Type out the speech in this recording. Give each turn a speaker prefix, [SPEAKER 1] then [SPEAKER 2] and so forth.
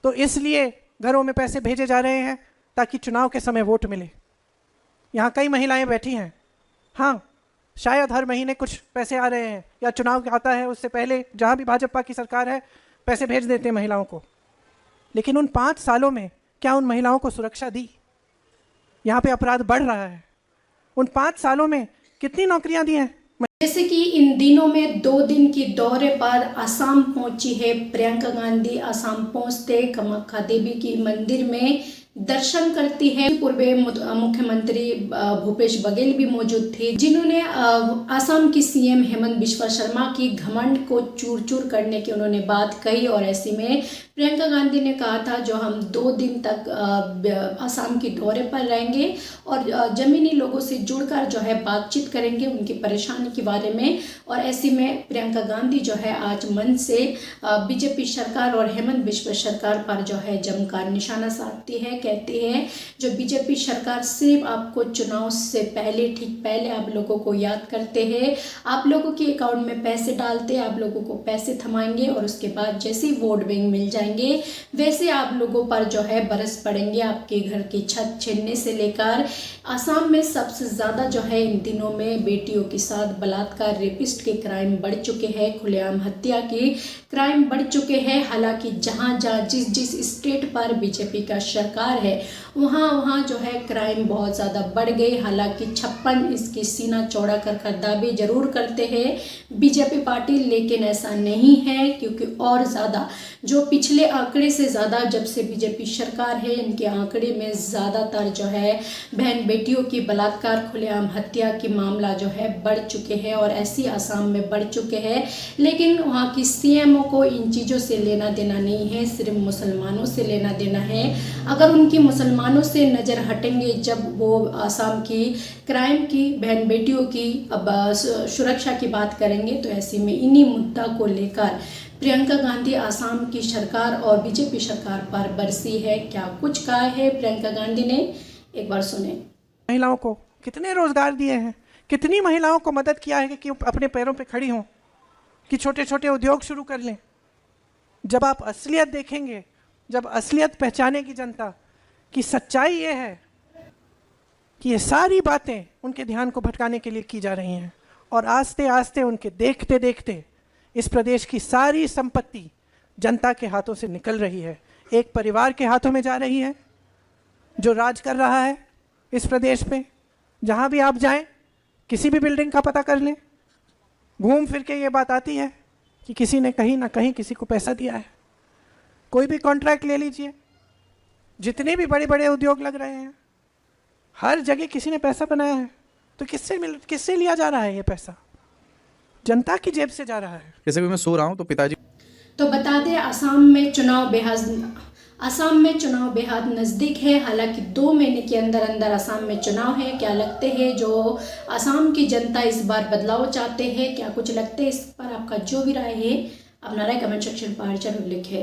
[SPEAKER 1] तो इसलिए घरों में पैसे भेजे जा रहे हैं ताकि चुनाव के समय वोट मिले। यहाँ कई महिलाएं बैठी हैं, हाँ शायद हर महीने कुछ पैसे आ रहे हैं या चुनाव आता है उससे पहले जहाँ भी भाजपा की सरकार है पैसे भेज देते हैं महिलाओं को, लेकिन उन 5 सालों में क्या उन महिलाओं को सुरक्षा दी? यहाँ पे अपराध बढ़ रहा है। उन 5 सालों में कितनी नौकरियां दी हैं?
[SPEAKER 2] जैसे कि इन दिनों में 2 दिन की दौरे पर असम पहुंची है प्रियंका गांधी। असम पहुंचते कामाख्या देवी की मंदिर में दर्शन करती है। पूर्व मुख्यमंत्री भूपेश बघेल भी मौजूद थे, जिन्होंने असम की सीएम हेमंत बिस्वा शर्मा की घमंड को चूर चूर करने की उन्होंने बात कही। और ऐसे में प्रियंका गांधी ने कहा था जो हम 2 दिन तक असम के दौरे पर रहेंगे और जमीनी लोगों से जुड़कर जो है बातचीत करेंगे उनकी परेशानी के बारे में। और ऐसे में प्रियंका गांधी जो है आज मंच से बीजेपी सरकार और हेमंत बिस्वा सरकार पर जो है जमकर निशाना साधती है। कहते हैं जो बीजेपी सरकार सिर्फ आपको चुनाव से पहले, ठीक पहले आप लोगों को याद करते हैं, आप लोगों के अकाउंट में पैसे डालते हैं, आप लोगों को पैसे थमाएंगे और उसके बाद जैसे ही वोट बैंक मिल जाएंगे वैसे आप लोगों पर जो है बरस पड़ेंगे। आपके घर की छत छीनने से लेकर असम में सबसे ज्यादा जो है इन दिनों में बेटियों के साथ बलात्कार, रेपिस्ट के क्राइम बढ़ चुके हैं, खुलेआम हत्या के क्राइम बढ़ चुके हैं। हालांकि जहां जहां जिस स्टेट पर बीजेपी का सरकार है वहाँ जो है क्राइम बहुत ज़्यादा बढ़ गई। हालांकि 56 इसकी सीना चौड़ा कर दावे जरूर करते हैं बीजेपी पार्टी, लेकिन ऐसा नहीं है क्योंकि और ज़्यादा जो पिछले आंकड़े से ज़्यादा जब से बीजेपी सरकार है इनके आंकड़े में ज़्यादातर जो है बहन बेटियों की बलात्कार, खुलेआम हत्या के मामला जो है बढ़ चुके हैं और ऐसी असम में बढ़ चुके हैं। लेकिन वहाँ की सीएमओ को इन चीज़ों से लेना देना नहीं है, सिर्फ मुसलमानों से लेना देना है। अगर उनकी मुसलमानों से नज़र हटेंगे जब वो असम की क्राइम की, बहन बेटियों की अब सुरक्षा की बात करेंगे तो ऐसे में इन्हीं मुद्दा को लेकर प्रियंका गांधी असम की सरकार और बीजेपी सरकार पर बरसी है। क्या कुछ कहा है प्रियंका गांधी ने, एक बार सुने।
[SPEAKER 1] महिलाओं को कितने रोजगार दिए हैं, कितनी महिलाओं को मदद किया है कि अपने पैरों पे खड़ी हों, कि छोटे छोटे उद्योग शुरू कर लें। जब आप असलियत देखेंगे, जब असलियत पहचानेगी जनता कि सच्चाई ये है कि ये सारी बातें उनके ध्यान को भटकाने के लिए की जा रही हैं और आस्ते आस्ते उनके देखते देखते इस प्रदेश की सारी संपत्ति जनता के हाथों से निकल रही है, एक परिवार के हाथों में जा रही है जो राज कर रहा है इस प्रदेश पे। जहाँ भी आप जाएं, किसी भी बिल्डिंग का पता कर लें, घूम फिर के ये बात आती है कि किसी ने कहीं ना कहीं किसी को पैसा दिया है। कोई भी कॉन्ट्रैक्ट ले लीजिए, जितने भी बड़े बड़े उद्योग लग रहे हैं, हर जगह किसी ने पैसा बनाया है। तो किससे लिया जा रहा है ये पैसा? जनता की जेब से जा रहा है।
[SPEAKER 3] जैसे भी मैं सो रहा हूँ तो पिताजी।
[SPEAKER 2] तो बता दें असम में चुनाव बेहद नज़दीक है। हालांकि 2 महीने के अंदर अंदर असम में चुनाव है। क्या लगते हैं जो असम की जनता इस बार बदलाव चाहते हैं, क्या कुछ लगते हैं इस पर? आपका जो भी राय है अपना राय कमेंट सेक्शन पर जरूर लिखें।